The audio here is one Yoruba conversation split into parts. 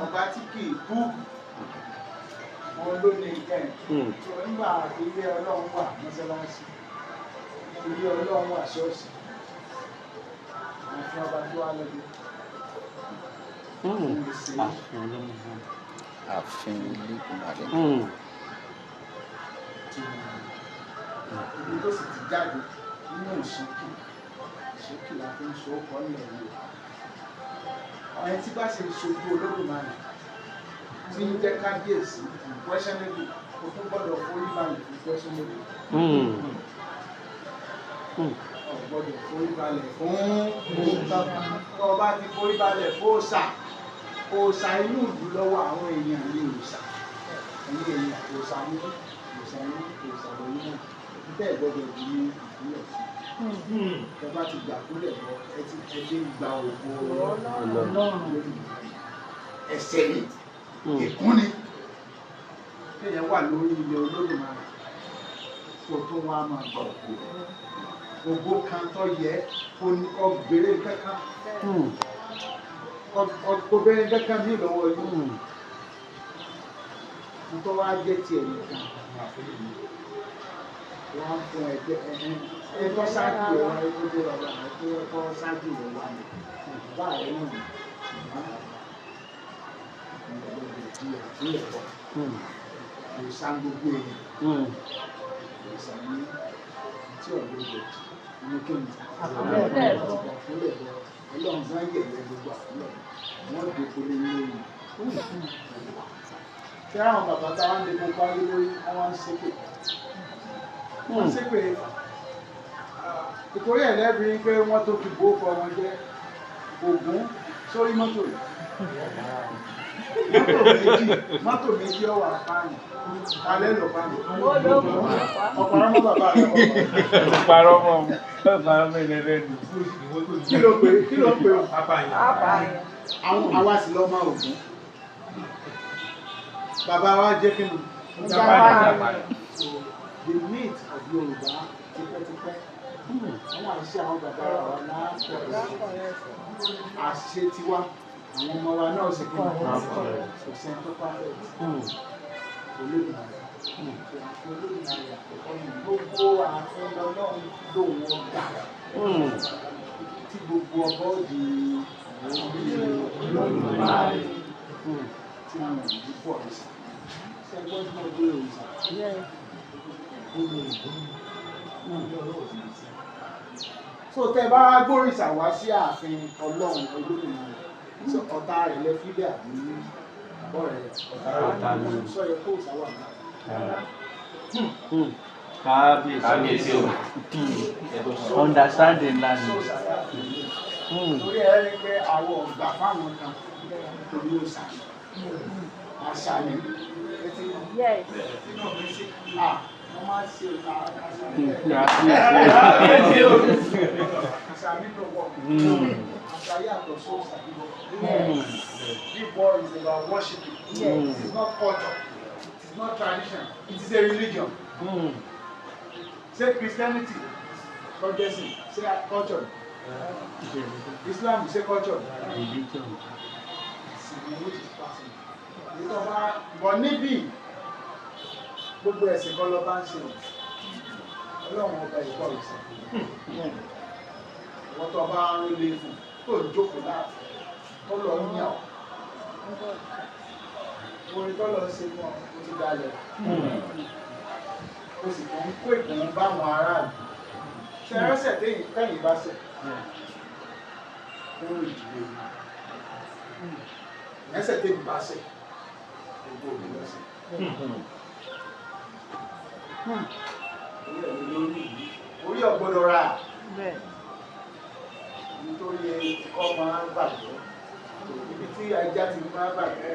ọba tí kì í kú wọn ló ní ìkẹyìn tó nígbà ilé Ọlọ́run wà mọ́sálásí ilé Ọlọ́run wà ṣọ́ọ̀ṣì àfihàn ọba tó wà lọ́dún. ààfin ilé ìgbàlẹ̀. ibi tó sì ti jáde nínú ìṣókì la fi ń so ọkọ nílẹ̀ yìí ẹni tí bá ṣe ṣojú Olódùmarè tí ń jẹ́ kábíyèsí questionable o tún gbọ́dọ̀ forí balẹ̀ fún questionable o gbọ́dọ̀ forí balẹ̀ fún ọba ti forí balẹ̀ fún òòṣà inú ìlú lọ́wọ́ àwọn èèyàn ní òòṣà ẹ̀yìn èèyàn òòṣà ní òòṣà lọ́yìn náà bẹ́ẹ̀ gbọ́dọ̀ di ní ìpínlẹ̀ sí ìjọba ti gbà kúlẹ̀ bọ́ ẹ ti gba ògbó Ọlọ́run lórí ẹsẹ̀ ní ìkúnni kéèyàn wà lórí ilẹ̀ Olódùmarè tó tó wá máa gbà ògbó kan tó yẹ ọgbẹ̀rẹ̀ kankan ọgbẹ̀rẹ̀ kankan ní ìlọ́wọ́ yìí nítorí wá jẹ́ tiẹ̀ nìkan wọ́n fún ẹgbẹ́ ẹ̀kọ́ ṣáájú rẹ̀ wá ẹgbẹ́ tó rọrùn àti ẹ̀kọ́ ṣáájú rẹ̀ wá ní bá rẹ̀ náà ní ẹ̀kọ́ kò sá gbogbo èèyàn kò sá ní tí ọ̀dọ́ rẹ̀ ní kéwì àkúlẹ̀ bọ̀ Ọlọ́run bá yẹ̀yẹ́ gbogbo àkúlẹ̀ wọ́n dé polé lórí tí àwọn bàbá táwọn ń dẹ́kun parí lórí wọ́n ń ṣépè wọ́n ṣe pé ìkórè ẹ̀lẹ́bí pé wọ́n tó fi bó fọ wọn jẹ́ Ògún sórí mọ́tò mọ́tò méjì ọwọ́ àpáàyàn alẹ́ lọ pàmò ọ̀pọ̀rọ̀ mọ́ bàbá rẹ̀ ọ̀pọ̀rọ̀ mọ́ ẹlẹ́dẹ̀ẹ́dù kí ló pé Apayan àwa sì lọ máa Ògún bàbá wa jẹ́ kí ni the meat of Yorùbá tipẹ́tipẹ́ àwọn àṣẹ àwọn bàbá wa láàpọ̀ àṣẹ tiwa àwọn ọmọ wa náà sì kí wọ́n kò sẹ́ni tó pàfẹ́ Olódùmarè àkọ́kọ́ ní gbogbo ààfin Ọlọ́run lòun ọgbà tí gbogbo ọba òdì Olódùmarè tí wọ́n ń yí pọ̀ ọ̀sà ṣẹ́gbọ́n tí wọ́n gbé òòsà. So tẹ́ bá gbóríṣà wá sí ààfin Ọlọ́run Olódùmarè tí ọ̀tá rẹ̀ lẹ fílẹ̀ àbí ọ̀rẹ́ ọ̀tá rẹ̀ sọ yẹ kó sáwà náà. kábíyèsí o understanding language. Torí ẹ rí pé àwọn ọ̀gbà fáwọn kan torí ó sà àṣà ni etí nínú mi sí wọ́n máa ń ṣe ìta àṣà nínú wọ̀ àṣà yàtọ̀ sóòsà nínú big war is about worshiping. It is not culture, it is not tradition, it is a religion. Say Christianity, protesting, say culture. Islam, say culture. Religion. Which is passing. But níbí gbogbo ẹ̀sìn kan lọ bá ń ṣe Ọlọ́run ọba ìkọ́ ìsìn wọ́n tó bá ń lé fún tó jókòó láti tó lọ ń yàn orin tó lọ ṣe fún ọ ti dalẹ̀ o sì kàn ń kó ìkùn báwọn aráàlú ṣe ẹrẹ́sẹ̀ tẹ́yìn bá ṣẹ̀ fún ìdílé ẹsẹ̀ tẹ́yìn bá ṣẹ̀ gbogbo òbí lọ sí. Orí ọ̀gbọ́dọ̀ ra nítorí kọ́ máa ń bàjẹ́ ibi tí ajá ti máa ń bàjẹ́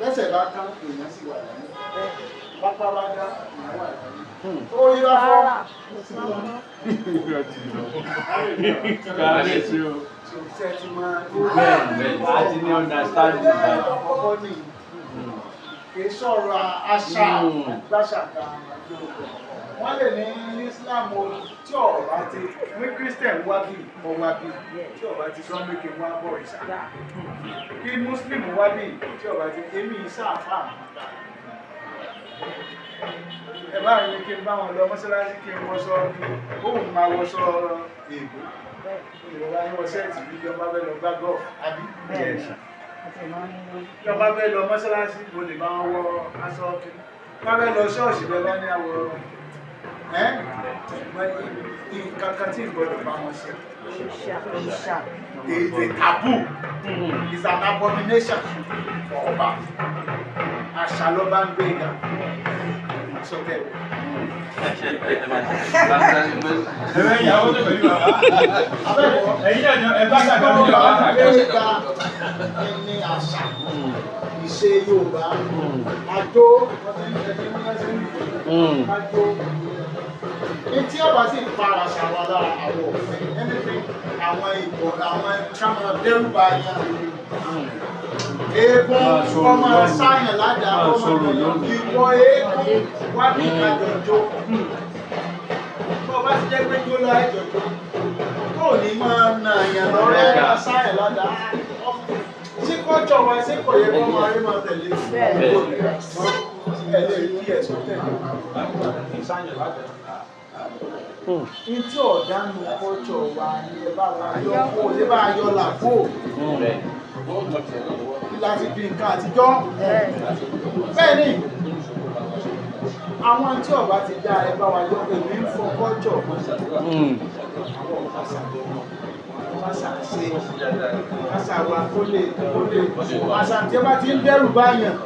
lẹ́sẹ̀ bá kán èèyàn sì wà láyé pápá bá dá èèyàn wà láyé ó yíra fọ́ kábíyèsí o ṣe ti máa bẹ́ẹ̀ láti ní understanding àkọ́kọ́ nìyí kì í sọ̀rọ̀ àṣà gbàṣàkà wọ́n lè ní Islam tí ọ̀bá ti ní Christian wá bí ọwá bí tí ọ̀bá ti sọ mékè wá bọ̀ ìṣà kí Muslim wá bí tí ọ̀bá ti èmi ìṣàfà ẹ bá rí kí n bá wọn lọ mọ́sálásí kí n wọṣọ òun máa wọṣọ èèbó ìrọ̀lá ní wọ́n sẹ́ẹ̀tì bí ìjọba fẹ́ lọ gbá gọ́ọ̀fù àbí ìjọba fẹ́ lọ mọ́sálásí mo lè máa wọ aṣọ kí wọ́n fẹ́ lọ ṣọ́ọ̀ṣì bẹ́ẹ̀ bá ní àwọ̀ nǹkan kan tí ìgbọ́dọ̀ bá wọn ṣe. Is a taboo. Is an abomination for ọba. Àṣà ló bá ń gbé ga. Sọ́tẹ̀. Ẹ̀rẹ́ ìyàwó tó pẹ̀lú bàbá. Ẹ̀yin náà ẹ bá gbàgbọ́ ní bàbá. Gbé ga ní àṣà. Ìṣe Yorùbá. Àjò. Àjò. Etí ọba sì pa àṣà wa lára àwọn òfin ẹnìfín àwọn ìbò àwọn kámọ dẹ́rùbà yẹn eégún ọmọ sáyẹn ládàá ọmọ ìwọ eégún wá bí ìkàjọjọ bó bá ti jẹ́ pé jó lọ ẹjọjọ tó ní máa nà yàn lọ́rẹ́ sáyẹn ládàá sí kọjọ wa sí kò yẹ kó máa rí máa tẹ̀lé ẹ lè rí ẹ̀sùn tẹ̀lé sáyẹn ládàá. Ìtí ọ̀dánù kọ́jọ wa ní ẹbá wa yọ kó lé bá yọ làkó láti bí nǹkan àtijọ́. Bẹ́ẹ̀ ni, àwọn tí ọba ti dá ẹbá wa yọ èmi ń fọ kọ́jọ. Àṣà wa kó lè àṣà tí ó bá ti ń dẹ́rù báyàn.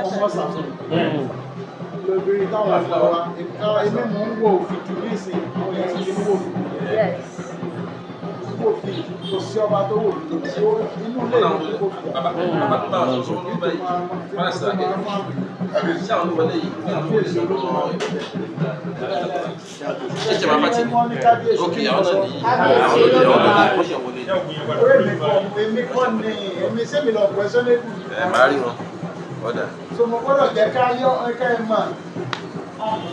Ọmọ sàfihàn. Lóbìnrin táwọn àgbà wa, ẹgbẹ́ mọ̀ ń wò fìtì ní ìsìn àwọn èèyàn ti ń wò fìtì. Kò sí ọba tó wò fìtì tí ó inú lè ní kó fìtì. Èmi kọ́ ni, èmi sẹ́mi lọ pẹ̀sọ́ lébù. So mo gbọ́dọ̀ jẹ́ ká yọ ẹ̀ka ẹ̀ mọ̀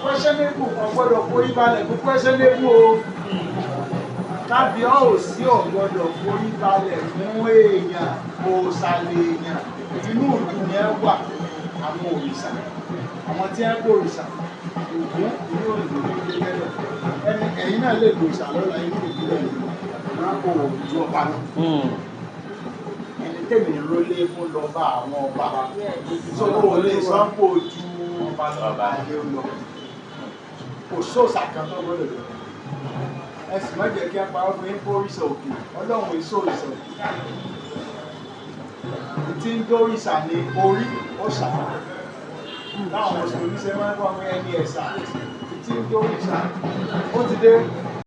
questionable kan gbọ́dọ̀ forí balẹ̀ fún questionable o kábíọ́ ò sí ọ̀gbọ́dọ̀ forí balẹ̀ fún èèyàn òòsàlẹ̀ èèyàn inú ìlú yẹn wà àwọn òrìṣà àwọn tí wọ́n gbòrìṣà ògún inú ìlú ìgbẹ́lẹ̀ ẹni ẹ̀yin náà lè gbòrìṣà lọ́la inú ìbílẹ̀ náà kò ju ọba náà ẹni tèmi rólé fún lọ́ba àwọn ọba sọ́kò lè sọ́kò ju ọba lọ́ba ayé lọ kò sóòsà kan tó gbọ́dọ̀ lọ ẹsìn má jẹ́ kí a pa ọdún yín kórìṣà òkè ọlọ́run èso òrìṣà òkè tí ń dórìṣà ní orí ọ̀ṣà láwọn mùsùlùmí ṣe máa ń wọ́n ẹni ẹ̀sà tí ń dórìṣà ó ti dé